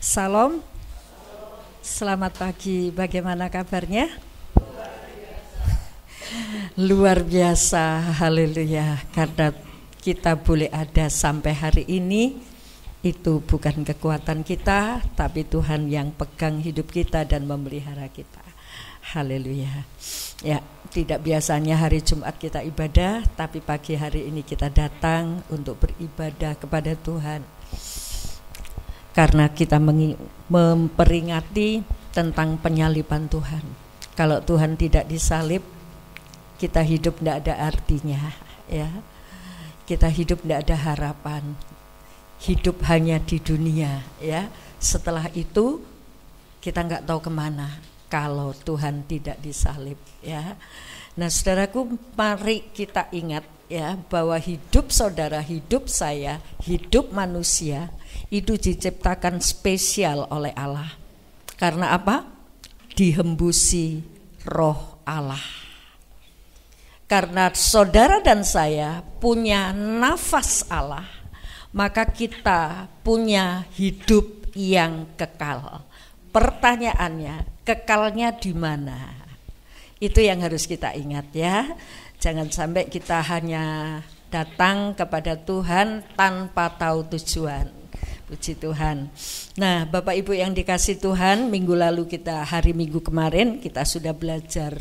Salam, selamat pagi, bagaimana kabarnya? Luar biasa, haleluya. Karena kita boleh ada sampai hari ini, itu bukan kekuatan kita, tapi Tuhan yang pegang hidup kita dan memelihara kita. Haleluya. Ya, tidak biasanya hari Jumat kita ibadah, tapi pagi hari ini kita datang untuk beribadah kepada Tuhan. Karena kita memperingati tentang penyaliban Tuhan. Kalau Tuhan tidak disalib, kita hidup tidak ada artinya, ya. Kita hidup tidak ada harapan. Hidup hanya di dunia, ya. Setelah itu kita nggak tahu kemana kalau Tuhan tidak disalib, ya. Nah, saudaraku, mari kita ingat, ya, bahwa hidup saudara, hidup saya, hidup manusia itu diciptakan spesial oleh Allah. Karena apa? Dihembusi roh Allah. Karena saudara dan saya punya nafas Allah, maka kita punya hidup yang kekal. Pertanyaannya, kekalnya di mana? Itu yang harus kita ingat, ya. Jangan sampai kita hanya datang kepada Tuhan tanpa tahu tujuan. Puji Tuhan. Nah, Bapak Ibu yang dikasih Tuhan, minggu lalu hari Minggu kemarin kita sudah belajar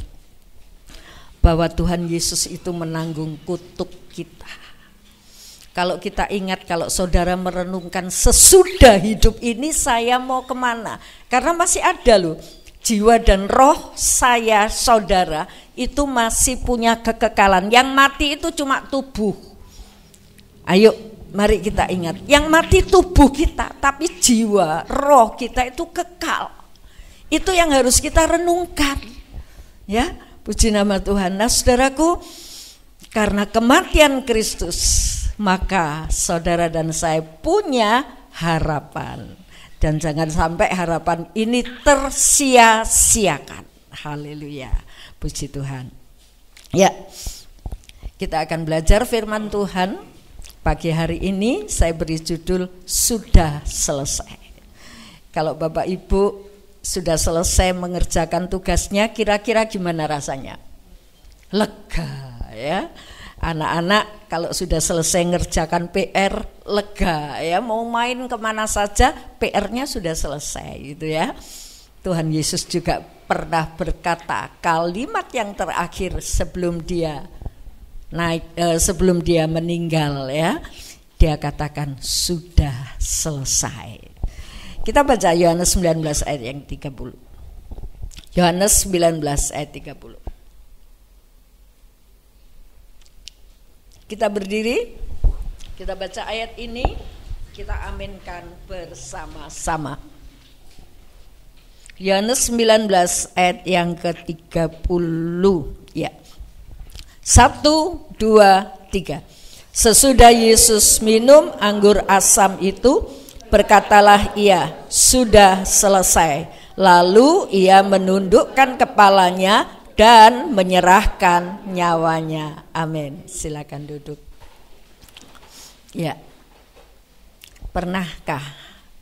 bahwa Tuhan Yesus itu menanggung kutuk kita. Kalau kita ingat, kalau saudara merenungkan sesudah hidup ini saya mau kemana? Karena masih ada loh, jiwa dan roh saya, saudara, itu masih punya kekekalan. Yang mati itu cuma tubuh. Ayo, mari kita ingat, yang mati tubuh kita, tapi jiwa, roh kita itu kekal. Itu yang harus kita renungkan, ya. Puji nama Tuhan. Nah, saudaraku, karena kematian Kristus, maka saudara dan saya punya harapan. Dan jangan sampai harapan ini tersia-siakan. Haleluya. Puji Tuhan. Ya, kita akan belajar firman Tuhan. Pagi hari ini saya beri judul sudah selesai. Kalau Bapak Ibu sudah selesai mengerjakan tugasnya, kira-kira gimana rasanya? Lega, ya. Anak-anak kalau sudah selesai mengerjakan PR, lega, ya. Mau main kemana saja, PR-nya sudah selesai, gitu ya. Tuhan Yesus juga pernah berkata kalimat yang terakhir sebelum dia sebelum dia meninggal, ya, dia katakan sudah selesai. Kita baca Yohanes 19 ayat yang 30. Yohanes 19 ayat 30. Kita berdiri, kita baca ayat ini, kita aminkan bersama-sama. Yohanes 19 ayat yang ke-30, ya. 1, 2, 3. Sesudah Yesus minum anggur asam itu, berkatalah ia, sudah selesai. Lalu ia menundukkan kepalanya dan menyerahkan nyawanya. Amin. Silakan duduk. Ya. Pernahkah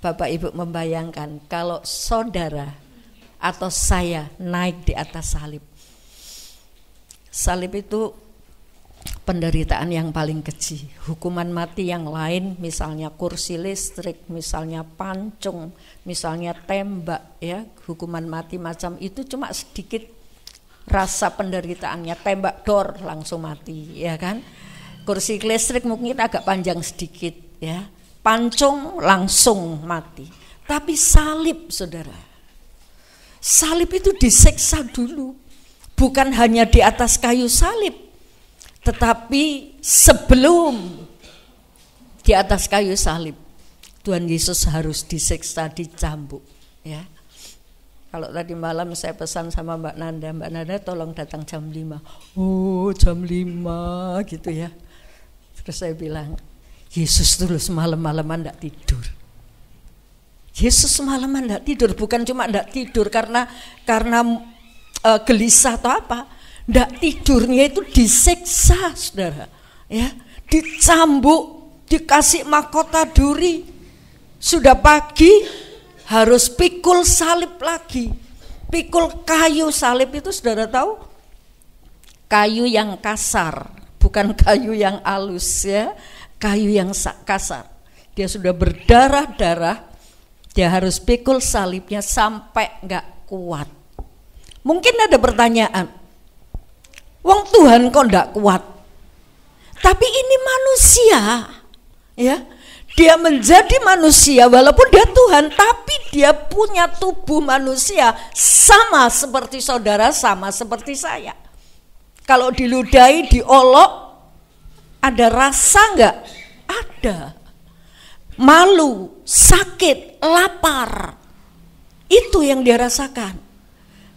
Bapak Ibu membayangkan kalau saudara atau saya naik di atas salib? Salib itu penderitaan yang paling keji. Hukuman mati yang lain, misalnya kursi listrik, misalnya pancung, misalnya tembak, ya, hukuman mati macam itu cuma sedikit rasa penderitaannya. Tembak dor langsung mati, ya kan? Kursi listrik mungkin agak panjang sedikit, ya. Pancung langsung mati. Tapi salib, saudara, salib itu disiksa dulu. Bukan hanya di atas kayu salib, tetapi sebelum di atas kayu salib, Tuhan Yesus harus disiksa, dicambuk, ya. Kalau tadi malam saya pesan sama Mbak Nanda tolong datang jam 5. Oh, jam 5 gitu ya. Terus saya bilang, Yesus terus malam-malaman enggak tidur. Yesus semalaman enggak tidur, bukan cuma enggak tidur karena gelisah atau apa. Enggak tidurnya itu disiksa, saudara, ya, dicambuk, dikasih mahkota duri. Sudah pagi harus pikul salib lagi. Pikul kayu salib itu saudara tahu? Kayu yang kasar, bukan kayu yang halus ya. Kayu yang kasar. Dia sudah berdarah-darah, dia harus pikul salibnya sampai enggak kuat. Mungkin ada pertanyaan, wong Tuhan kok enggak kuat? Tapi ini manusia, ya. Dia menjadi manusia walaupun dia Tuhan, tapi dia punya tubuh manusia sama seperti saudara, sama seperti saya. Kalau diludahi, diolok, ada rasa enggak? Ada. Malu, sakit, lapar. Itu yang dia rasakan.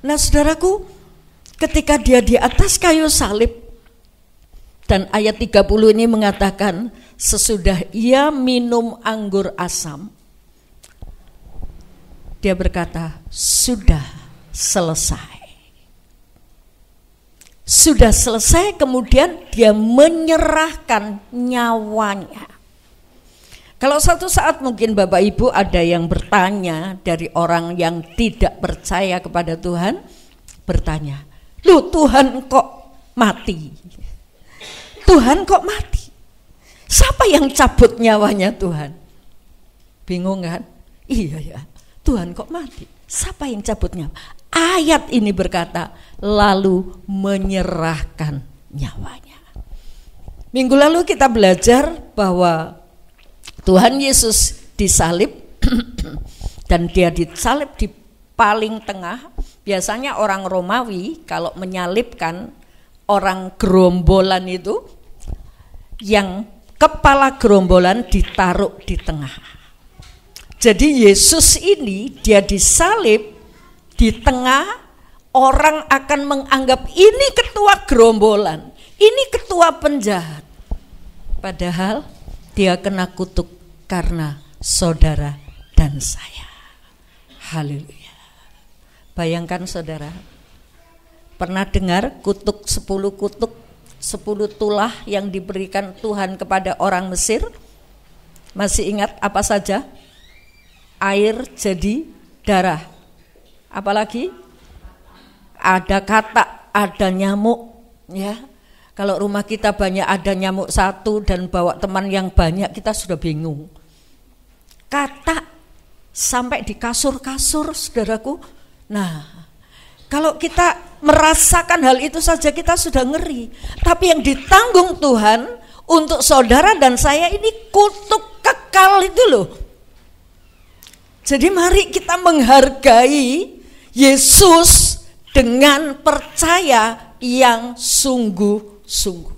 Nah saudaraku, ketika dia di atas kayu salib, dan ayat 30 ini mengatakan, sesudah ia minum anggur asam, dia berkata, sudah selesai. Sudah selesai, kemudian dia menyerahkan nyawanya. Kalau satu saat mungkin Bapak Ibu ada yang bertanya dari orang yang tidak percaya kepada Tuhan, bertanya, loh Tuhan kok mati? Tuhan kok mati? Siapa yang cabut nyawanya Tuhan? Bingung kan? Iya ya, Tuhan kok mati? Siapa yang cabut nyawa? Ayat ini berkata, lalu menyerahkan nyawanya. Minggu lalu kita belajar bahwa Tuhan Yesus disalib dan dia disalib di paling tengah. Biasanya orang Romawi kalau menyalibkan orang gerombolan itu, yang kepala gerombolan ditaruh di tengah. Jadi Yesus ini dia disalib di tengah, orang akan menganggap ini ketua gerombolan, ini ketua penjahat. Padahal dia kena kutuk karena saudara dan saya. Haleluya. Bayangkan saudara, pernah dengar kutuk 10 kutuk, 10 tulah yang diberikan Tuhan kepada orang Mesir? Masih ingat apa saja? Air jadi darah. Apalagi? Ada katak, ada nyamuk, ya. Kalau rumah kita banyak ada nyamuk satu dan bawa teman yang banyak, kita sudah bingung. Katak sampai di kasur-kasur saudaraku. Nah, kalau kita merasakan hal itu saja kita sudah ngeri. Tapi yang ditanggung Tuhan untuk saudara dan saya ini kutuk kekal itu loh. Jadi mari kita menghargai Yesus dengan percaya yang sungguh-sungguh.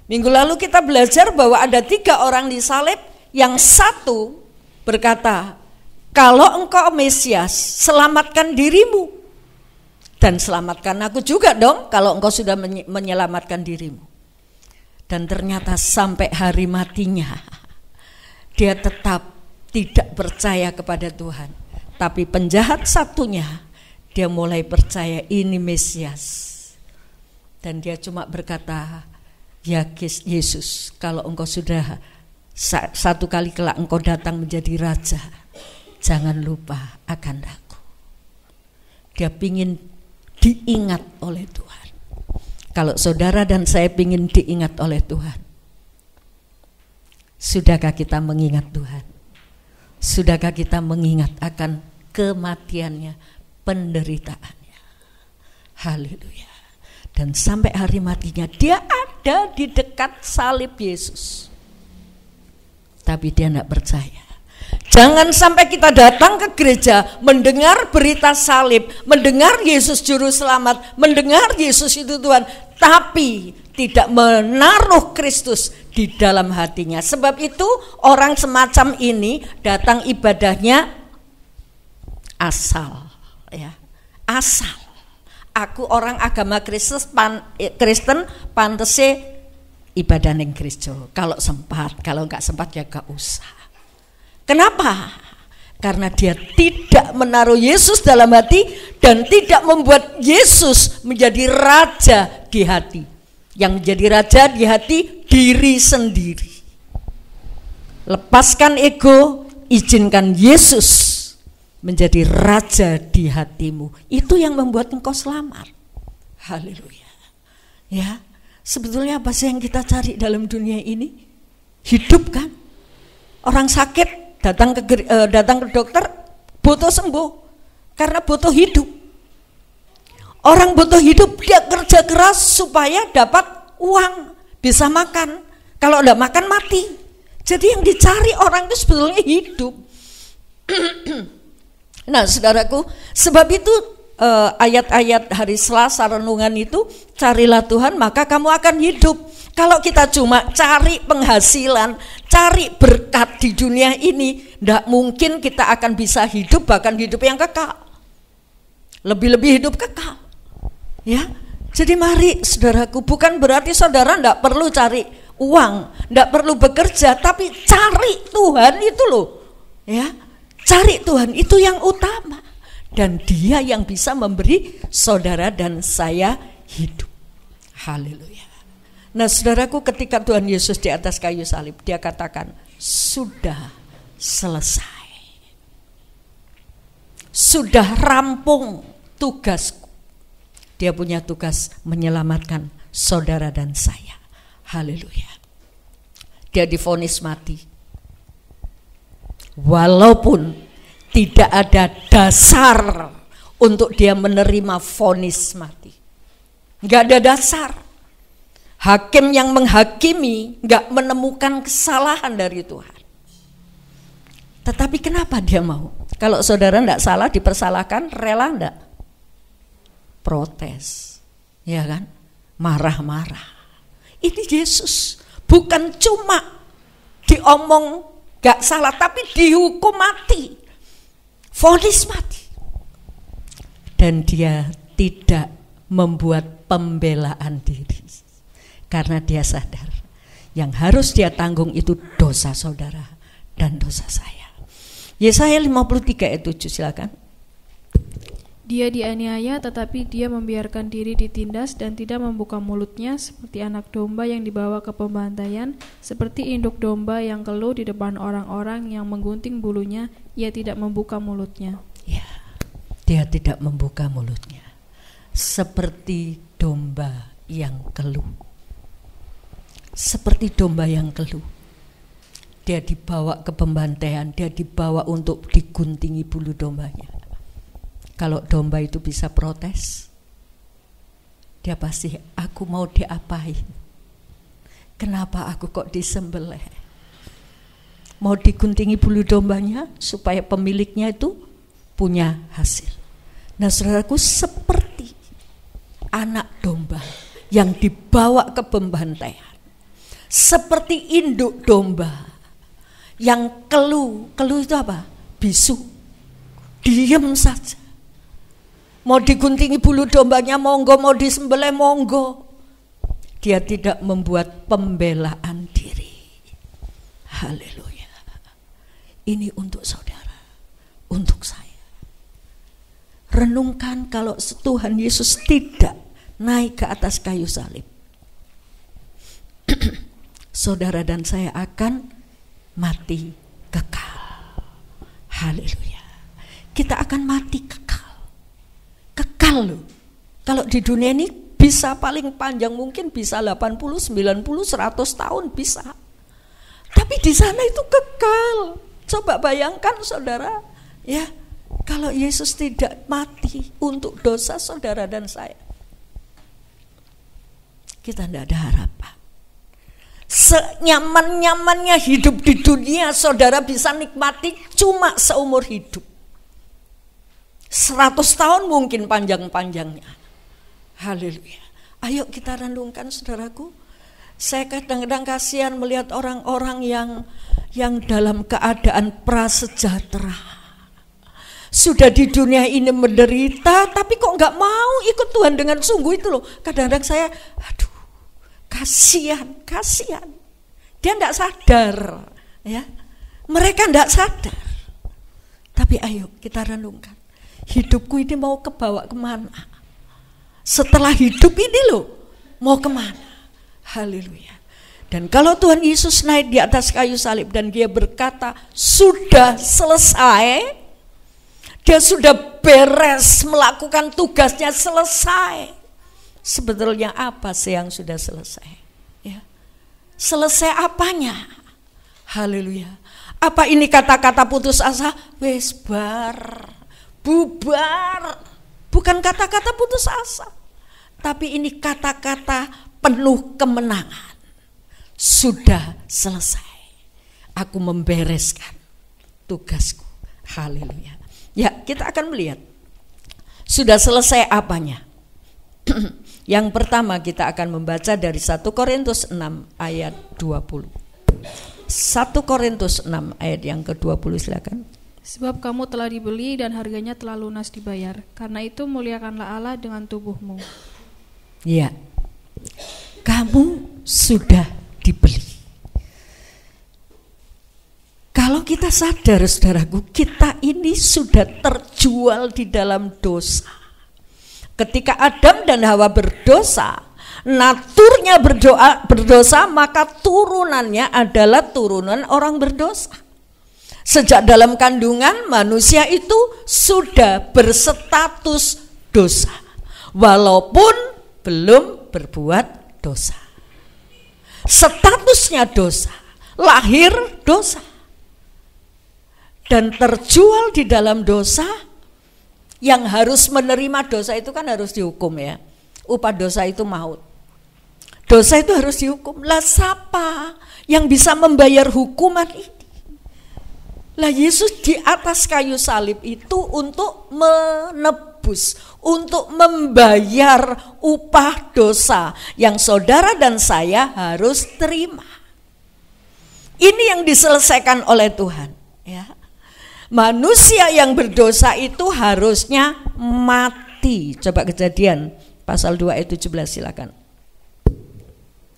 Minggu lalu kita belajar bahwa ada 3 orang disalib, yang satu berkata, kalau engkau Mesias, selamatkan dirimu. Dan selamatkan aku juga dong kalau engkau sudah menyelamatkan dirimu. Dan ternyata sampai hari matinya, dia tetap tidak percaya kepada Tuhan. Tapi penjahat satunya, dia mulai percaya ini Mesias. Dan dia cuma berkata, ya Yesus, kalau engkau sudah satu kali kelak engkau datang menjadi raja, jangan lupa akan aku. Dia pingin diingat oleh Tuhan. Kalau saudara dan saya pingin diingat oleh Tuhan, sudahkah kita mengingat Tuhan? Sudahkah kita mengingat akan kematiannya, penderitaannya? Haleluya. Dan sampai hari matinya dia ada di dekat salib Yesus. Tapi dia tidak percaya. Jangan sampai kita datang ke gereja mendengar berita salib, mendengar Yesus juru selamat, mendengar Yesus itu Tuhan, tapi tidak menaruh Kristus di dalam hatinya. Sebab itu orang semacam ini datang ibadahnya asal, ya, asal. Aku orang agama Kristen pantese ibadah ning gereja. Kalau sempat, kalau enggak sempat ya enggak usah. Kenapa? Karena dia tidak menaruh Yesus dalam hati dan tidak membuat Yesus menjadi raja di hati. Yang menjadi raja di hati diri sendiri. Lepaskan ego, izinkan Yesus menjadi raja di hatimu. Itu yang membuat engkau selamat. Haleluya. Ya, sebetulnya apa sih yang kita cari dalam dunia ini? Hidup kan? Orang sakit datang ke dokter butuh sembuh karena butuh hidup. Orang butuh hidup, dia kerja keras supaya dapat uang, bisa makan. Kalau enggak makan mati. Jadi yang dicari orang itu sebetulnya hidup. Nah, saudaraku, sebab itu ayat-ayat hari Selasa renungan itu, carilah Tuhan maka kamu akan hidup. Kalau kita cuma cari penghasilan, cari berkat di dunia ini, enggak mungkin kita akan bisa hidup, bahkan hidup yang kekal. Lebih-lebih hidup kekal. Ya, jadi mari saudaraku, bukan berarti saudara enggak perlu cari uang, enggak perlu bekerja, tapi cari Tuhan itu loh. Ya, cari Tuhan itu yang utama. Dan Dia yang bisa memberi saudara dan saya hidup. Haleluya. Nah, saudaraku, ketika Tuhan Yesus di atas kayu salib, Dia katakan, sudah selesai. Sudah rampung tugasku. Dia punya tugas menyelamatkan saudara dan saya. Haleluya. Dia divonis mati. Walaupun tidak ada dasar untuk dia menerima vonis mati. Enggak ada dasar. Hakim yang menghakimi enggak menemukan kesalahan dari Tuhan. Tetapi kenapa dia mau? Kalau saudara enggak salah dipersalahkan, rela enggak? Protes, ya kan? Marah-marah. Ini Yesus bukan cuma diomong gak salah, tapi dihukum mati, vonis mati. Dan dia tidak membuat pembelaan diri, karena dia sadar yang harus dia tanggung itu dosa saudara dan dosa saya. Yesaya 53 ayat 7, silakan. Dia dianiaya tetapi dia membiarkan diri ditindas dan tidak membuka mulutnya, seperti anak domba yang dibawa ke pembantaian, seperti induk domba yang keluh di depan orang-orang yang menggunting bulunya, ia tidak membuka mulutnya. Ya, dia tidak membuka mulutnya. Seperti domba yang keluh. Seperti domba yang keluh. Dia dibawa ke pembantaian, dia dibawa untuk diguntingi bulu dombanya. Kalau domba itu bisa protes, dia pasti, aku mau diapain? Kenapa aku kok disembelih? Mau diguntingi bulu dombanya supaya pemiliknya itu punya hasil. Nah, saudaraku, seperti anak domba yang dibawa ke pembantaian, seperti induk domba yang keluh itu apa? Bisu, diam saja. Mau diguntingi bulu dombanya monggo, mau disembelih monggo. Dia tidak membuat pembelaan diri. Haleluya. Ini untuk saudara, untuk saya. Renungkan kalau Tuhan Yesus tidak naik ke atas kayu salib, saudara dan saya akan mati kekal. Haleluya. Kita akan mati kekal. Kekal loh. Kalau di dunia ini bisa paling panjang mungkin bisa 80, 90, 100 tahun bisa. Tapi di sana itu kekal. Coba bayangkan saudara, ya, kalau Yesus tidak mati untuk dosa saudara dan saya, kita tidak ada harapan. Senyaman-nyamannya hidup di dunia, saudara bisa nikmati cuma seumur hidup. 100 tahun mungkin panjang-panjangnya. Haleluya. Ayo kita renungkan saudaraku. Saya kadang-kadang kasihan melihat orang-orang yang dalam keadaan prasejahtera. Sudah di dunia ini menderita, tapi kok gak mau ikut Tuhan dengan sungguh itu loh. Kadang-kadang saya, aduh, kasihan. Dia gak sadar, ya. Mereka gak sadar. Tapi ayo kita renungkan. Hidupku ini mau kebawa kemana? Setelah hidup ini loh, mau kemana? Haleluya. Dan kalau Tuhan Yesus naik di atas kayu salib dan dia berkata, sudah selesai, Dia sudah beres melakukan tugasnya, selesai. Sebetulnya apa sih yang sudah selesai? Ya. Selesai apanya? Haleluya. Apa ini kata-kata putus asa? Wes bar, bubar. Bukan kata-kata putus asa, tapi ini kata-kata penuh kemenangan. Sudah selesai. Aku membereskan tugasku. Haleluya. Ya, kita akan melihat sudah selesai apanya. Yang pertama kita akan membaca dari 1 Korintus 6 ayat 20. 1 Korintus 6 ayat yang ke-20, silakan. Sebab kamu telah dibeli dan harganya telah lunas dibayar. Karena itu muliakanlah Allah dengan tubuhmu. Ya, kamu sudah dibeli. Kalau kita sadar, saudaraku, kita ini sudah terjual di dalam dosa. Ketika Adam dan Hawa berdosa, naturnya berdosa, maka turunannya adalah turunan orang berdosa. Sejak dalam kandungan, manusia itu sudah berstatus dosa, walaupun belum berbuat dosa. Statusnya dosa, lahir dosa, dan terjual di dalam dosa. Yang harus menerima dosa itu kan harus dihukum, ya. Upah dosa itu maut. Dosa itu harus dihukum. Lah siapa yang bisa membayar hukuman ini? Lah Yesus di atas kayu salib itu untuk menebus, untuk membayar upah dosa yang saudara dan saya harus terima. Ini yang diselesaikan oleh Tuhan, ya. Manusia yang berdosa itu harusnya mati. Coba Kejadian pasal 2 ayat 17, silakan.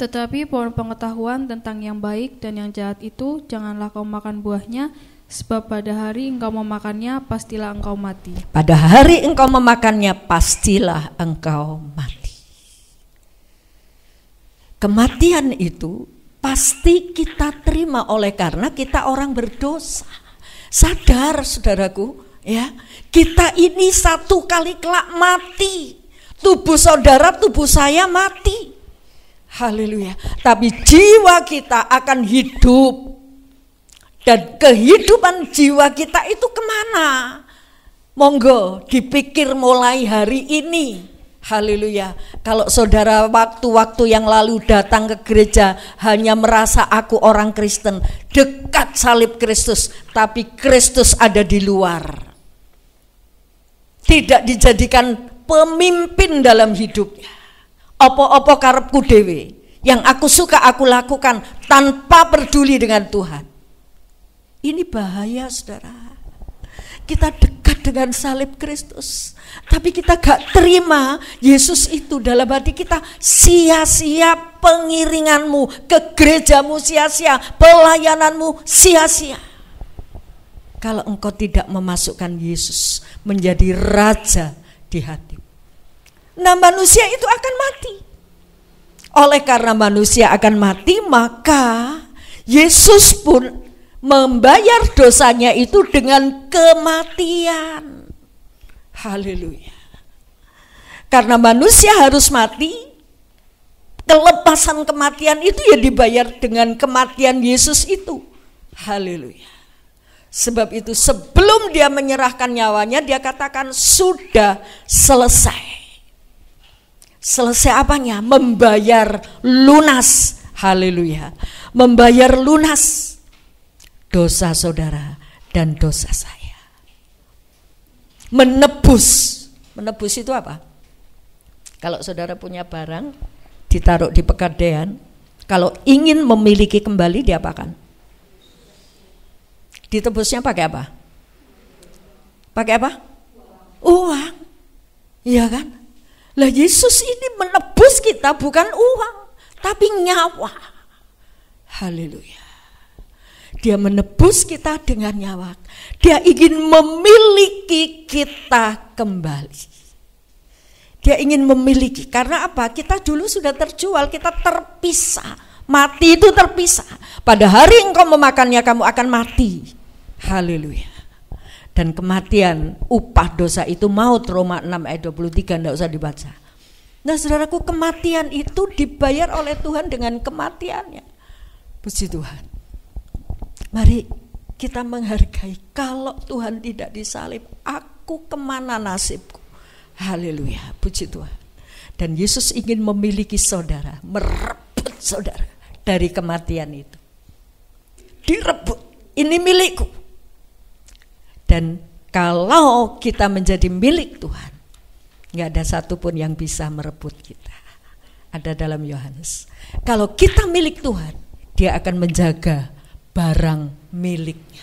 Tetapi pohon pengetahuan tentang yang baik dan yang jahat itu janganlah kau makan buahnya, sebab pada hari engkau memakannya pastilah engkau mati. Pada hari engkau memakannya pastilah engkau mati. Kematian itu pasti kita terima oleh karena kita orang berdosa. Sadar, saudaraku, ya, kita ini satu kali kelak mati. Tubuh saudara, tubuh saya mati. Haleluya. Tapi jiwa kita akan hidup. Dan kehidupan jiwa kita itu kemana? Monggo dipikir mulai hari ini. Haleluya. Kalau saudara waktu-waktu yang lalu datang ke gereja hanya merasa aku orang Kristen, dekat salib Kristus, tapi Kristus ada di luar. Tidak dijadikan pemimpin dalam hidupnya. Opo-opo karepku dewe, yang aku suka aku lakukan tanpa peduli dengan Tuhan. Ini bahaya, saudara. Kita dekat dengan salib Kristus, tapi kita gak terima Yesus itu dalam hati kita. Sia-sia pengiringanmu ke gerejamu, sia-sia pelayananmu, sia-sia. Kalau engkau tidak memasukkan Yesus menjadi raja di hati. Nah, manusia itu akan mati. Oleh karena manusia akan mati, maka Yesus pun membayar dosanya itu dengan kematian. Haleluya. Karena manusia harus mati, kelepasan kematian itu ya dibayar dengan kematian Yesus itu. Haleluya. Sebab itu sebelum dia menyerahkan nyawanya, dia katakan sudah selesai. Selesai apanya? Membayar lunas. Haleluya. Membayar lunas dosa saudara dan dosa saya. Menebus. Menebus itu apa? Kalau saudara punya barang ditaruh di pegadaian, kalau ingin memiliki kembali diapakan? Ditebusnya pakai apa? Pakai apa? Uang. Iya kan? Lah Yesus ini menebus kita bukan uang, tapi nyawa. Haleluya. Dia menebus kita dengan nyawa. Dia ingin memiliki kita kembali. Dia ingin memiliki. Karena apa? Kita dulu sudah terjual, kita terpisah. Mati itu terpisah. Pada hari engkau memakannya kamu akan mati. Haleluya. Dan kematian upah dosa itu maut, Roma 6 ayat 23, tidak usah dibaca. Nah saudaraku, kematian itu dibayar oleh Tuhan dengan kematiannya. Puji Tuhan. Mari kita menghargai, kalau Tuhan tidak disalib, aku kemana nasibku? Haleluya, puji Tuhan. Dan Yesus ingin memiliki saudara, merebut saudara dari kematian itu. Direbut, ini milikku. Dan kalau kita menjadi milik Tuhan, gak ada satupun yang bisa merebut kita. Ada dalam Yohanes. Kalau kita milik Tuhan, Dia akan menjaga barang miliknya.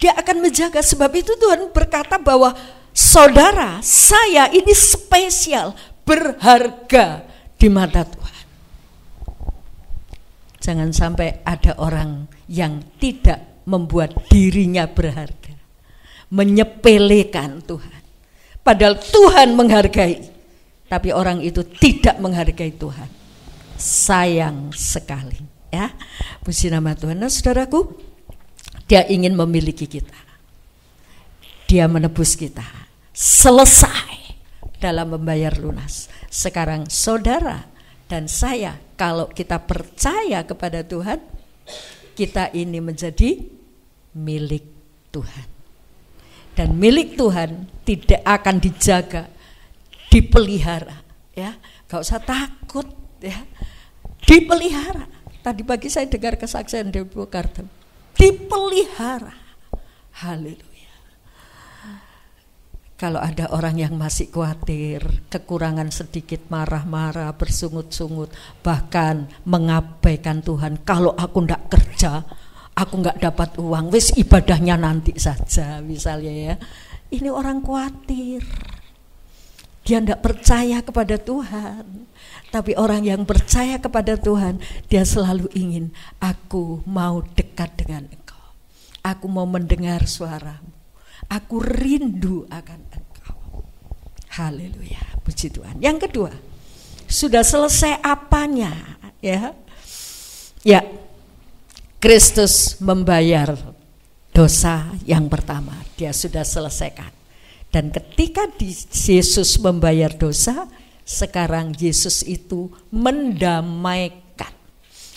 Dia akan menjaga, sebab itu Tuhan berkata bahwa saudara, saya ini spesial, berharga di mata Tuhan. Jangan sampai ada orang yang tidak membuat dirinya berharga, menyepelekan Tuhan. Padahal Tuhan menghargai, tapi orang itu tidak menghargai Tuhan. Sayang sekali, ya. Puji nama Tuhan. Nah, saudaraku, Dia ingin memiliki kita. Dia menebus kita. Selesai dalam membayar lunas. Sekarang saudara dan saya, kalau kita percaya kepada Tuhan, kita ini menjadi milik Tuhan. Dan milik Tuhan tidak akan dijaga, dipelihara, ya. Gak usah takut, ya. Dipelihara. Tadi pagi saya dengar kesaksian di Purwokerto. Dipelihara. Haleluya. Kalau ada orang yang masih khawatir, kekurangan sedikit, marah-marah, bersungut-sungut, bahkan mengabaikan Tuhan. Kalau aku ndak kerja, aku nggak dapat uang, wis ibadahnya nanti saja, misalnya ya. Ini orang khawatir. Dia ndak percaya kepada Tuhan. Tapi orang yang percaya kepada Tuhan, dia selalu ingin, aku mau dekat dengan Engkau. Aku mau mendengar suaramu. Aku rindu akan Engkau. Haleluya, puji Tuhan. Yang kedua, sudah selesai apanya, ya? Ya, Kristus membayar dosa yang pertama, Dia sudah selesaikan. Dan ketika Yesus membayar dosa, sekarang Yesus itu mendamaikan.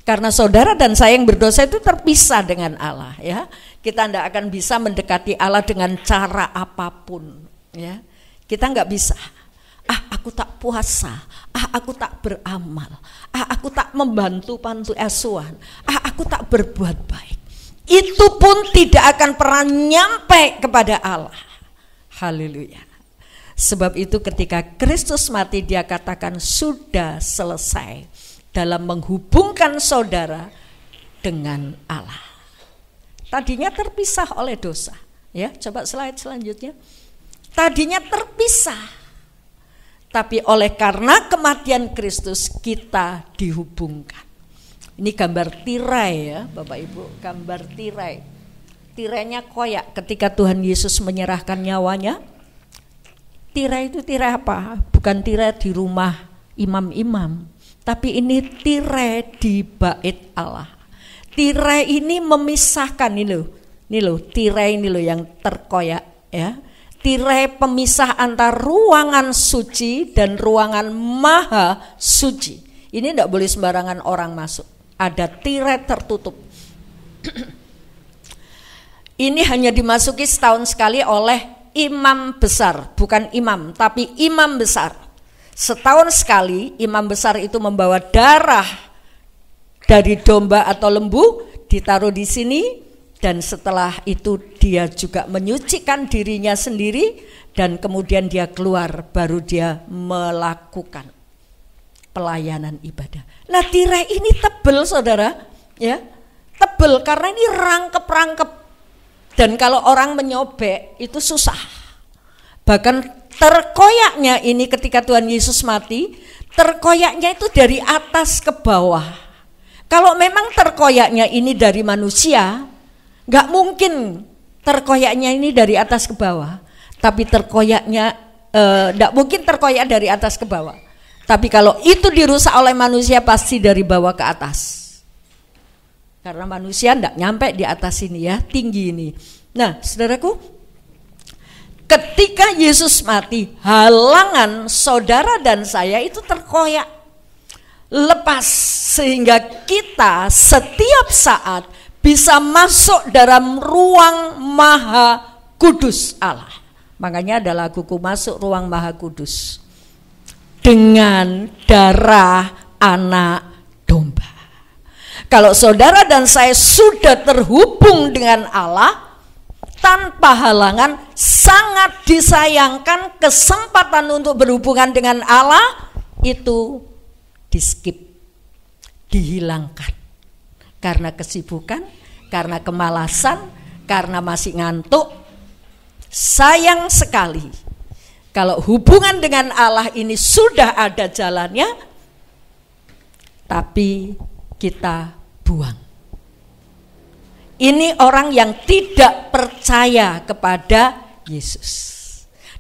Karena saudara dan saya yang berdosa itu terpisah dengan Allah, ya. Kita tidak akan bisa mendekati Allah dengan cara apapun, ya. Kita nggak bisa. Aku tak puasa. Aku tak beramal. Aku tak membantu panti asuhan. Aku tak berbuat baik. Itu pun tidak akan pernah nyampe kepada Allah. Haleluya. Sebab itu ketika Kristus mati, Dia katakan sudah selesai dalam menghubungkan saudara dengan Allah. Tadinya terpisah oleh dosa, ya. Coba slide selanjutnya. Tadinya terpisah, tapi oleh karena kematian Kristus kita dihubungkan. Ini gambar tirai, ya Bapak Ibu, gambar tirai. Tirainya koyak ketika Tuhan Yesus menyerahkan nyawanya. Tirai itu tirai apa? Bukan tirai di rumah imam-imam, tapi ini tirai di bait Allah. Tirai ini memisahkan, ini loh, tirai ini loh yang terkoyak, ya. Tirai pemisah antara ruangan suci dan ruangan maha suci. Ini tidak boleh sembarangan orang masuk. Ada tirai tertutup. Ini hanya dimasuki setahun sekali oleh imam besar, bukan imam, tapi imam besar. Setahun sekali imam besar itu membawa darah dari domba atau lembu, ditaruh di sini. Dan setelah itu dia juga menyucikan dirinya sendiri, dan kemudian dia keluar, baru dia melakukan pelayanan ibadah. Nah, tirai ini tebal saudara, ya, tebal karena ini rangkep-rangkep, dan kalau orang menyobek itu susah. Bahkan terkoyaknya ini ketika Tuhan Yesus mati, terkoyaknya itu dari atas ke bawah. Kalau memang terkoyaknya ini dari manusia, nggak mungkin terkoyaknya ini dari atas ke bawah, tapi terkoyaknya nggak mungkin terkoyak dari atas ke bawah. Tapi kalau itu dirusak oleh manusia, pasti dari bawah ke atas. Karena manusia nggak nyampe di atas ini, ya, tinggi ini. Nah, saudaraku, ketika Yesus mati, halangan saudara dan saya itu terkoyak, lepas, sehingga kita setiap saat bisa masuk dalam ruang Maha Kudus Allah. Makanya ada laguku, masuk ruang Maha Kudus dengan darah anak domba. Kalau saudara dan saya sudah terhubung dengan Allah tanpa halangan, sangat disayangkan kesempatan untuk berhubungan dengan Allah itu di-skip, dihilangkan. Karena kesibukan, karena kemalasan, karena masih ngantuk. Sayang sekali kalau hubungan dengan Allah ini sudah ada jalannya, tapi kita buang. Ini orang yang tidak percaya kepada Yesus.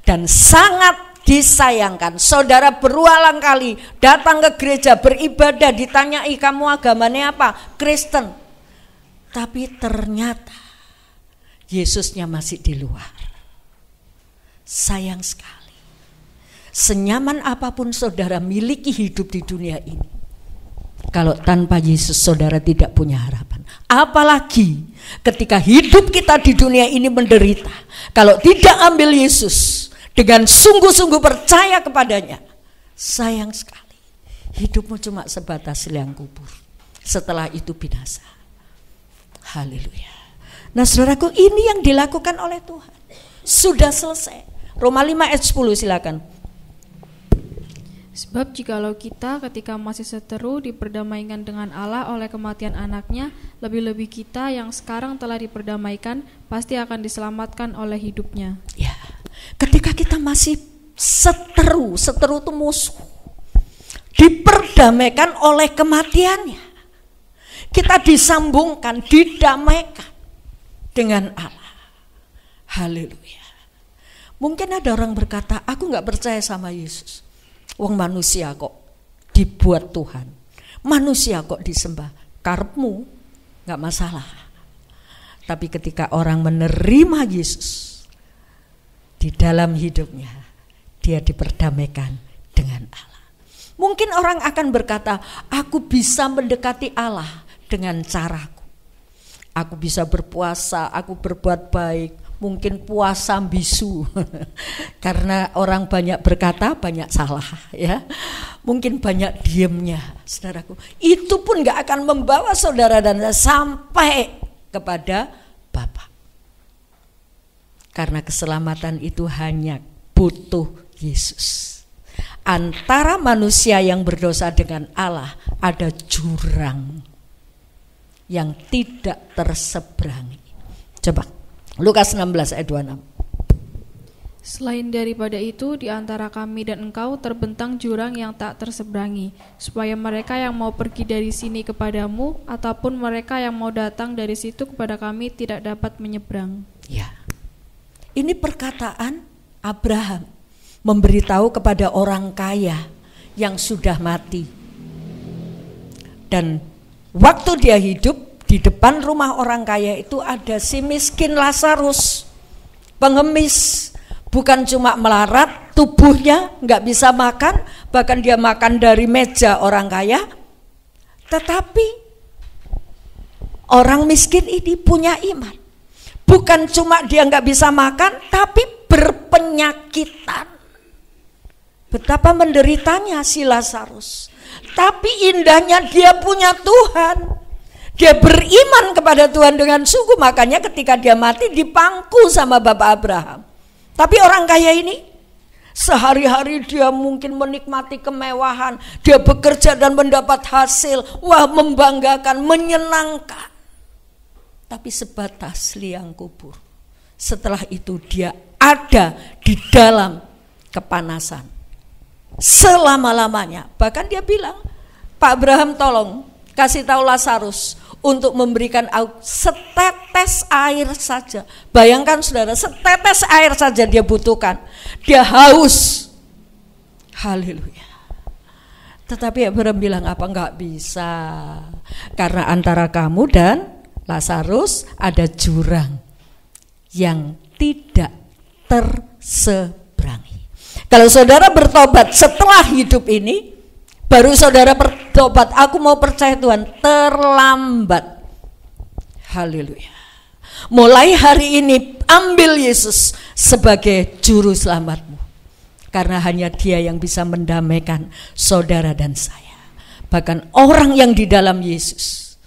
Dan sangat disayangkan, saudara berulang kali datang ke gereja beribadah, ditanyai kamu agamanya apa? Kristen. Tapi ternyata Yesusnya masih di luar. Sayang sekali. Senyaman apapun saudara miliki hidup di dunia ini, kalau tanpa Yesus saudara tidak punya harapan. Apalagi ketika hidup kita di dunia ini menderita, kalau tidak ambil Yesus dengan sungguh-sungguh percaya kepadanya, sayang sekali. Hidupmu cuma sebatas liang kubur. Setelah itu binasa. Haleluya. Nah, saudaraku, ini yang dilakukan oleh Tuhan. Sudah selesai. Roma 5 ayat 10 silakan. Sebab jikalau kita ketika masih seteru diperdamaikan dengan Allah oleh kematian anaknya, lebih-lebih kita yang sekarang telah diperdamaikan pasti akan diselamatkan oleh hidupnya. Ya, ketika kita masih seteru itu musuh, diperdamaikan oleh kematiannya, kita disambungkan, didamaikan dengan Allah. Haleluya. Mungkin ada orang berkata, aku gak percaya sama Yesus. Wong manusia kok dibuat Tuhan, manusia kok disembah. Karepmu gak masalah. Tapi ketika orang menerima Yesus di dalam hidupnya, dia diperdamaikan dengan Allah. Mungkin orang akan berkata, aku bisa mendekati Allah dengan caraku. Aku bisa berpuasa, aku berbuat baik. Mungkin puasa bisu karena orang banyak berkata banyak salah, ya. Mungkin banyak diamnya, saudaraku. Itu pun gak akan membawa saudara dan saya sampai kepada Bapa. Karena keselamatan itu hanya butuh Yesus. Antara manusia yang berdosa dengan Allah ada jurang yang tidak terseberangi. Coba Lukas 16 ayat 26. Selain daripada itu, di antara kami dan engkau terbentang jurang yang tak terseberangi, supaya mereka yang mau pergi dari sini kepadamu, ataupun mereka yang mau datang dari situ kepada kami tidak dapat menyeberang. Ya, ini perkataan Abraham memberitahu kepada orang kaya yang sudah mati. Dan waktu dia hidup, di depan rumah orang kaya itu ada si miskin Lazarus, pengemis, bukan cuma melarat, tubuhnya nggak bisa makan, bahkan dia makan dari meja orang kaya. Tetapi orang miskin ini punya iman, bukan cuma dia nggak bisa makan, tapi berpenyakitan. Betapa menderitanya si Lazarus, tapi indahnya dia punya Tuhan. Dia beriman kepada Tuhan dengan sungguh, makanya ketika dia mati dipangku sama Bapak Abraham. Tapi orang kaya ini sehari-hari dia mungkin menikmati kemewahan, dia bekerja dan mendapat hasil, wah membanggakan, menyenangkan. Tapi sebatas liang kubur. Setelah itu dia ada di dalam kepanasan selama-lamanya. Bahkan dia bilang, Pak Abraham tolong kasih tahu Lazarus untuk memberikan setetes air saja. Bayangkan saudara, setetes air saja dia butuhkan. Dia haus. Haleluya. Tetapi Abraham bilang, apa enggak bisa? Karena antara kamu dan Lazarus ada jurang. yang tidak terseberangi. Kalau saudara bertobat setelah hidup ini, baru saudara bertobat, aku mau percaya Tuhan, terlambat. Haleluya. Mulai hari ini ambil Yesus sebagai juru selamatmu, karena hanya Dia yang bisa mendamaikan saudara dan saya. Bahkan orang yang di dalam Yesus,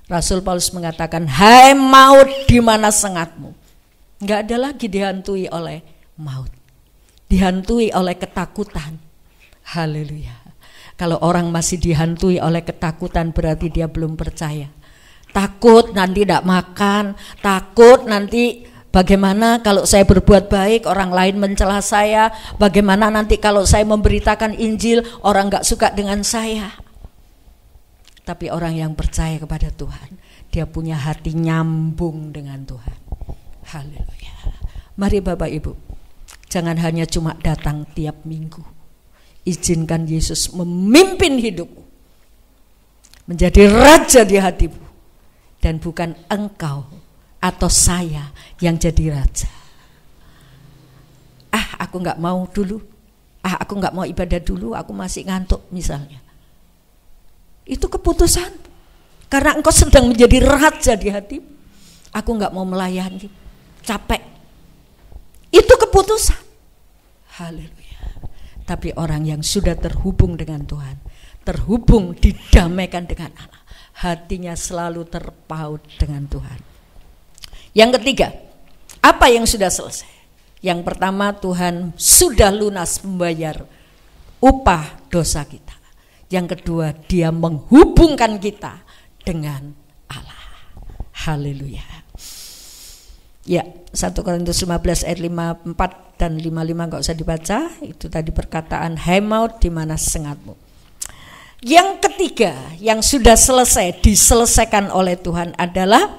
Rasul Paulus mengatakan, hai maut, di mana sengatmu? Enggak ada lagi dihantui oleh maut, dihantui oleh ketakutan. Haleluya. Kalau orang masih dihantui oleh ketakutan, berarti dia belum percaya. Takut nanti tidak makan, takut nanti bagaimana kalau saya berbuat baik orang lain mencela saya, bagaimana nanti kalau saya memberitakan Injil orang gak suka dengan saya. Tapi orang yang percaya kepada Tuhan, dia punya hati nyambung dengan Tuhan. Haleluya. Mari Bapak Ibu, jangan hanya cuma datang tiap minggu. Izinkan Yesus memimpin hidupmu, menjadi raja di hatimu, dan bukan engkau atau saya yang jadi raja. Aku gak mau dulu, aku gak mau ibadah dulu, aku masih ngantuk misalnya. Itu keputusan, karena engkau sedang menjadi raja di hatimu. Aku gak mau melayani, capek. Itu keputusan. Haleluya. Tapi orang yang sudah terhubung dengan Tuhan, terhubung, didamaikan dengan Allah, hatinya selalu terpaut dengan Tuhan. Yang ketiga, apa yang sudah selesai? Yang pertama, Tuhan sudah lunas membayar upah dosa kita. Yang kedua, Dia menghubungkan kita dengan Allah. Haleluya. Ya, 1 Korintus 15 ayat 54 dan 55 enggak usah dibaca. Itu tadi perkataan, hai maut, di mana sengatmu? Yang ketiga yang sudah selesai, diselesaikan oleh Tuhan adalah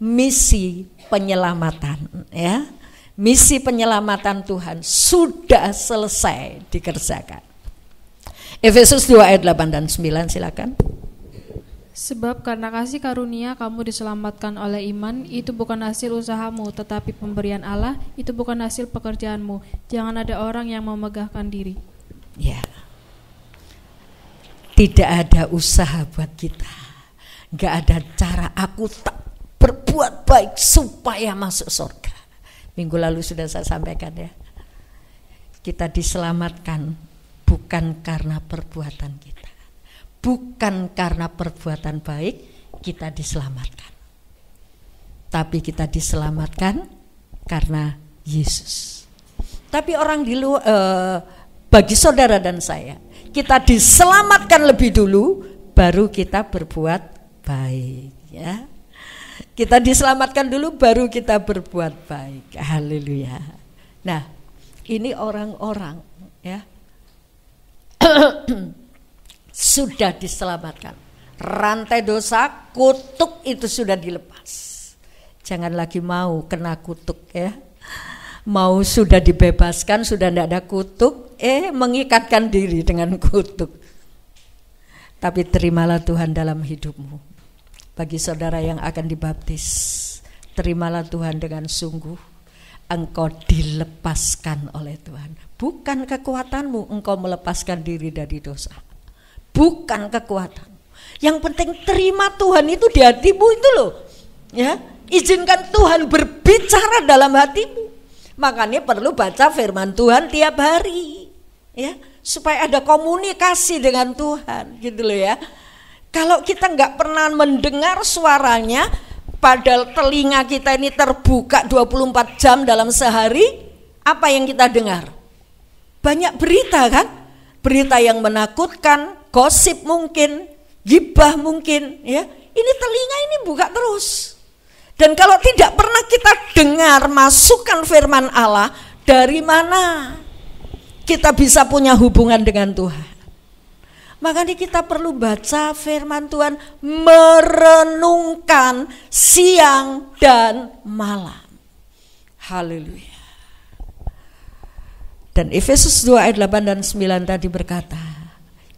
misi penyelamatan, ya. Misi penyelamatan Tuhan sudah selesai dikerjakan. Efesus 2 ayat 8 dan 9, silakan. Sebab karena kasih karunia kamu diselamatkan oleh iman, itu bukan hasil usahamu, tetapi pemberian Allah, itu bukan hasil pekerjaanmu. Jangan ada orang yang memegahkan diri. Ya. Tidak ada usaha buat kita. Gak ada cara aku tak berbuat baik supaya masuk surga. Minggu lalu sudah saya sampaikan ya. Kita diselamatkan bukan karena perbuatan kita, bukan karena perbuatan baik kita diselamatkan, tapi kita diselamatkan karena Yesus. Tapi orang di luar, bagi saudara dan saya, kita diselamatkan lebih dulu, baru kita berbuat baik, ya. Kita diselamatkan dulu, baru kita berbuat baik. Haleluya. Nah, ini orang-orang, ya, sudah diselamatkan. Rantai dosa, kutuk itu sudah dilepas. Jangan lagi mau kena kutuk, ya. Mau sudah dibebaskan, sudah tidak ada kutuk, mengikatkan diri dengan kutuk. Tapi terimalah Tuhan dalam hidupmu. Bagi saudara yang akan dibaptis, terimalah Tuhan dengan sungguh. Engkau dilepaskan oleh Tuhan. Bukan kekuatanmu engkau melepaskan diri dari dosa. Bukan kekuatanmu. Yang penting terima Tuhan itu di hatimu itu loh. Ya, izinkan Tuhan berbicara dalam hatimu. Makanya perlu baca firman Tuhan tiap hari. Ya, supaya ada komunikasi dengan Tuhan, gitu loh ya. Kalau kita nggak pernah mendengar suaranya, padahal telinga kita ini terbuka 24 jam dalam sehari, apa yang kita dengar? Banyak berita kan? Berita yang menakutkan, gosip mungkin, gibah mungkin, ya. Ini telinga ini buka terus. Dan kalau tidak pernah kita dengar masukan firman Allah, dari mana kita bisa punya hubungan dengan Tuhan? Makanya kita perlu baca firman Tuhan, merenungkan siang dan malam. Haleluya. Dan Efesus 2 ayat 8 dan 9 tadi berkata,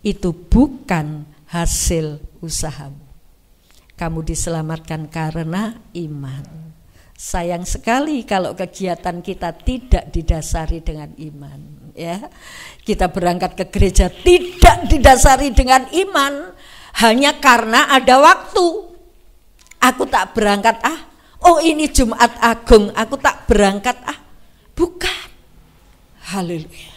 itu bukan hasil usahamu. Kamu diselamatkan karena iman. Sayang sekali kalau kegiatan kita tidak didasari dengan iman, ya. Kita berangkat ke gereja tidak didasari dengan iman hanya karena ada waktu. Aku tak berangkat oh ini Jumat Agung, aku tak berangkat bukan. Haleluya.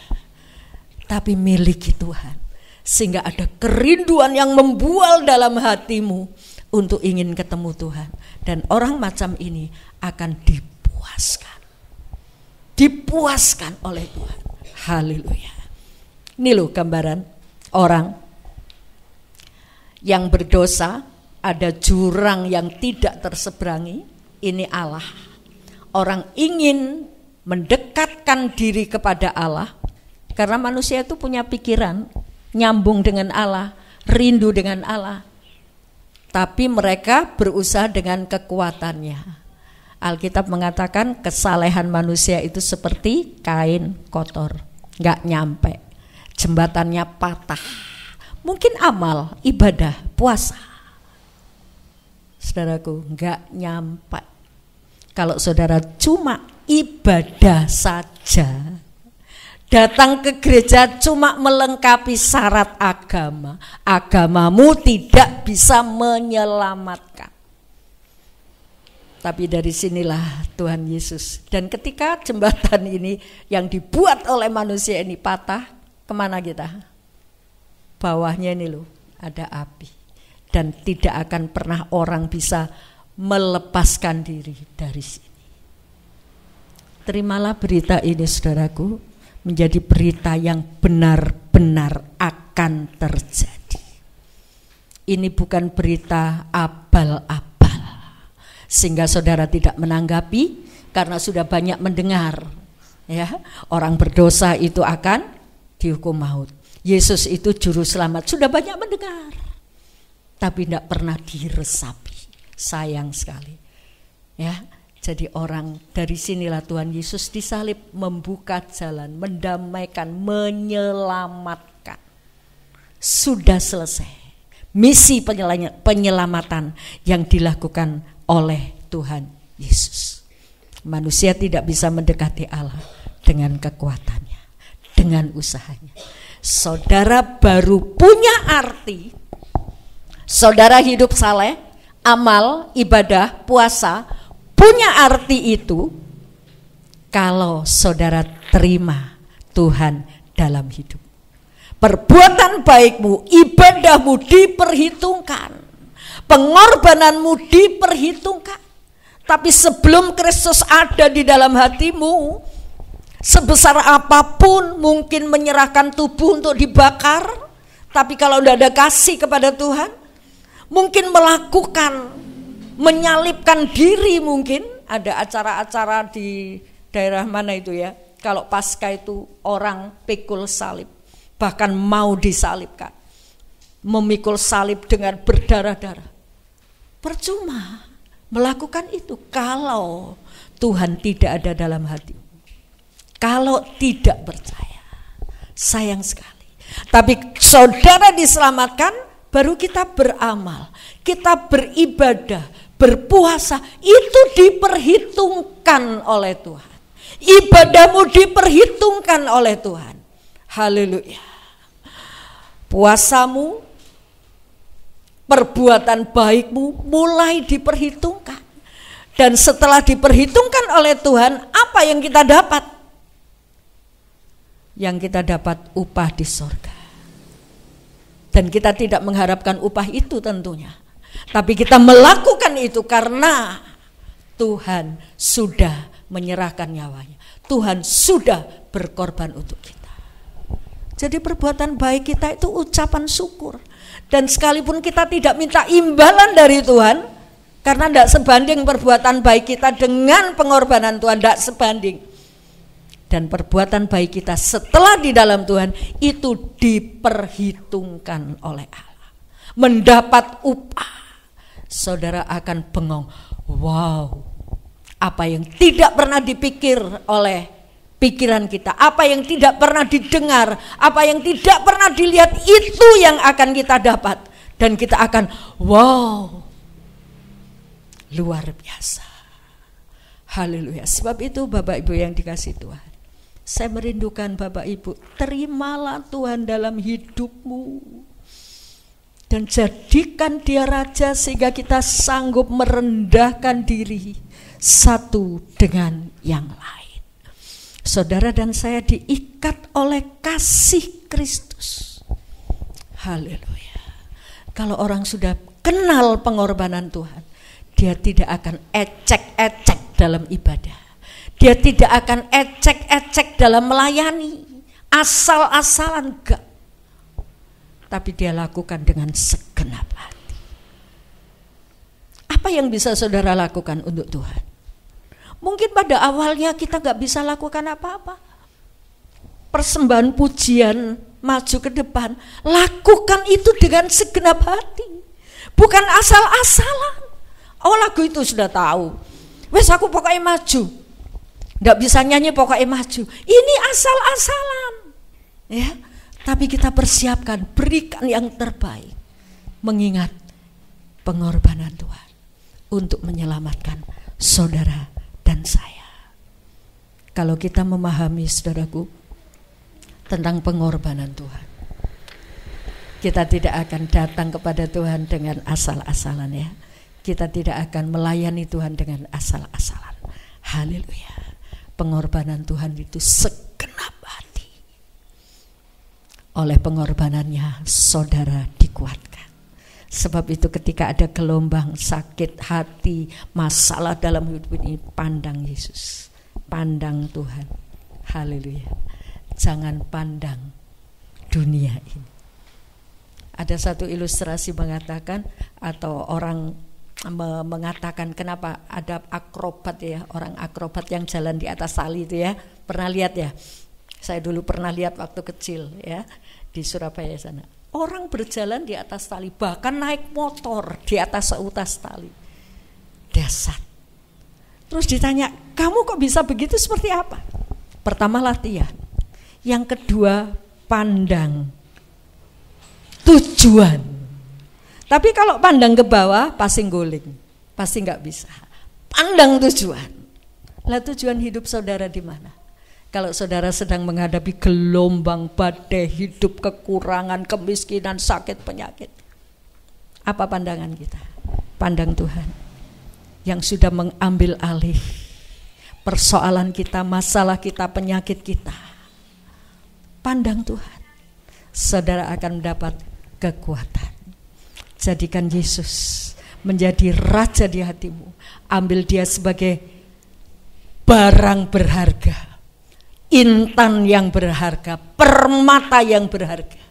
Tapi miliki Tuhan, sehingga ada kerinduan yang membual dalam hatimu untuk ingin ketemu Tuhan. Dan orang macam ini akan dipuaskan oleh Tuhan. Haleluya. Ini loh gambaran orang yang berdosa, ada jurang yang tidak terseberangi. Ini Allah. Orang ingin mendekatkan diri kepada Allah, karena manusia itu punya pikiran nyambung dengan Allah, rindu dengan Allah. Tapi mereka berusaha dengan kekuatannya. Alkitab mengatakan kesalehan manusia itu seperti kain kotor, gak nyampe, jembatannya patah. Mungkin amal, ibadah, puasa, saudaraku, gak nyampe. Kalau saudara cuma ibadah saja, datang ke gereja cuma melengkapi syarat agama, agamamu tidak bisa menyelamatkan. Tapi dari sinilah Tuhan Yesus. Dan ketika jembatan ini yang dibuat oleh manusia ini patah, kemana kita? Bawahnya ini loh, ada api. Dan tidak akan pernah orang bisa melepaskan diri dari sini. Terimalah berita ini, saudaraku, menjadi berita yang benar-benar akan terjadi. Ini bukan berita abal-abal, sehingga saudara tidak menanggapi karena sudah banyak mendengar, ya, orang berdosa itu akan dihukum maut. Yesus itu juru selamat, sudah banyak mendengar, tapi tidak pernah diresapi. Sayang sekali, ya. Jadi orang dari sinilah Tuhan Yesus disalib, membuka jalan, mendamaikan, menyelamatkan. Sudah selesai misi penyelamatan yang dilakukan oleh Tuhan Yesus. Manusia tidak bisa mendekati Allah dengan kekuatannya, dengan usahanya. Saudara baru punya arti, saudara hidup saleh, amal, ibadah, puasa, punya arti itu kalau saudara terima Tuhan dalam hidup. Perbuatan baikmu, ibadahmu diperhitungkan, pengorbananmu diperhitungkan. Tapi sebelum Kristus ada di dalam hatimu, sebesar apapun mungkin menyerahkan tubuh untuk dibakar, tapi kalau tidak ada kasih kepada Tuhan, mungkin menyalibkan diri. Mungkin ada acara-acara di daerah mana itu ya, kalau Paskah itu orang pikul salib, bahkan mau disalibkan, memikul salib dengan berdarah-darah. Percuma melakukan itu kalau Tuhan tidak ada dalam hati, kalau tidak percaya. Sayang sekali. Tapi saudara diselamatkan, baru kita beramal, kita beribadah, berpuasa, itu diperhitungkan oleh Tuhan. Ibadahmu diperhitungkan oleh Tuhan. Haleluya. Puasamu, perbuatan baikmu mulai diperhitungkan. Dan setelah diperhitungkan oleh Tuhan, apa yang kita dapat? Yang kita dapat upah di sorga. Dan kita tidak mengharapkan upah itu tentunya. Tapi kita melakukan itu karena Tuhan sudah menyerahkan nyawanya. Tuhan sudah berkorban untuk kita. Jadi perbuatan baik kita itu ucapan syukur. Dan sekalipun kita tidak minta imbalan dari Tuhan, karena tidak sebanding perbuatan baik kita dengan pengorbanan Tuhan, tidak sebanding. Dan perbuatan baik kita setelah di dalam Tuhan itu diperhitungkan oleh Allah, mendapat upah. Saudara akan bengong, wow, apa yang tidak pernah dipikir oleh pikiran kita, apa yang tidak pernah didengar, apa yang tidak pernah dilihat, itu yang akan kita dapat. Dan kita akan, wow, luar biasa. Haleluya. Sebab itu Bapak Ibu yang dikasihi Tuhan, saya merindukan Bapak Ibu, terimalah Tuhan dalam hidupmu dan jadikan Dia Raja, sehingga kita sanggup merendahkan diri satu dengan yang lain. Saudara dan saya diikat oleh kasih Kristus. Haleluya. Kalau orang sudah kenal pengorbanan Tuhan, dia tidak akan ecek-ecek dalam ibadah. Dia tidak akan ecek-ecek dalam melayani, asal-asalan enggak. Tapi dia lakukan dengan segenap hati. Apa yang bisa saudara lakukan untuk Tuhan? Mungkin pada awalnya kita enggak bisa lakukan apa-apa. Persembahan pujian maju ke depan, lakukan itu dengan segenap hati, bukan asal-asalan. Oh, lagu itu sudah tahu, wes aku pokoknya maju, nggak bisa nyanyi pokoknya maju. Ini asal-asalan, ya. Tapi kita persiapkan, berikan yang terbaik, mengingat pengorbanan Tuhan untuk menyelamatkan saudara dan saya. Kalau kita memahami, saudaraku, tentang pengorbanan Tuhan, kita tidak akan datang kepada Tuhan dengan asal-asalan, ya. Kita tidak akan melayani Tuhan dengan asal-asalan. Haleluya. Pengorbanan Tuhan itu segenap hati. Oleh pengorbanannya saudara dikuatkan. Sebab itu ketika ada gelombang sakit hati, masalah dalam hidup ini, pandang Yesus, pandang Tuhan. Haleluya. Jangan pandang dunia ini. Ada satu ilustrasi mengatakan, atau orang mengatakan, kenapa ada akrobat, ya, orang akrobat yang jalan di atas tali itu, ya. Pernah lihat, ya? Saya dulu pernah lihat waktu kecil, ya, di Surabaya sana. Orang berjalan di atas tali, bahkan naik motor di atas seutas tali. Dasar. Terus ditanya, kamu kok bisa begitu, seperti apa? Pertama latihan. Yang kedua, pandang tujuan. Tapi kalau pandang ke bawah pasti guling, pasti nggak bisa. Pandang tujuan. Lah, tujuan hidup saudara di mana? Kalau saudara sedang menghadapi gelombang badai hidup, kekurangan, kemiskinan, sakit, penyakit, apa pandangan kita? Pandang Tuhan yang sudah mengambil alih persoalan kita, masalah kita, penyakit kita. Pandang Tuhan, saudara akan mendapat kekuatan. Jadikan Yesus menjadi raja di hatimu. Ambil Dia sebagai barang berharga, intan yang berharga, permata yang berharga.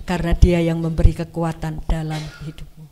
Karena Dia yang memberi kekuatan dalam hidupmu.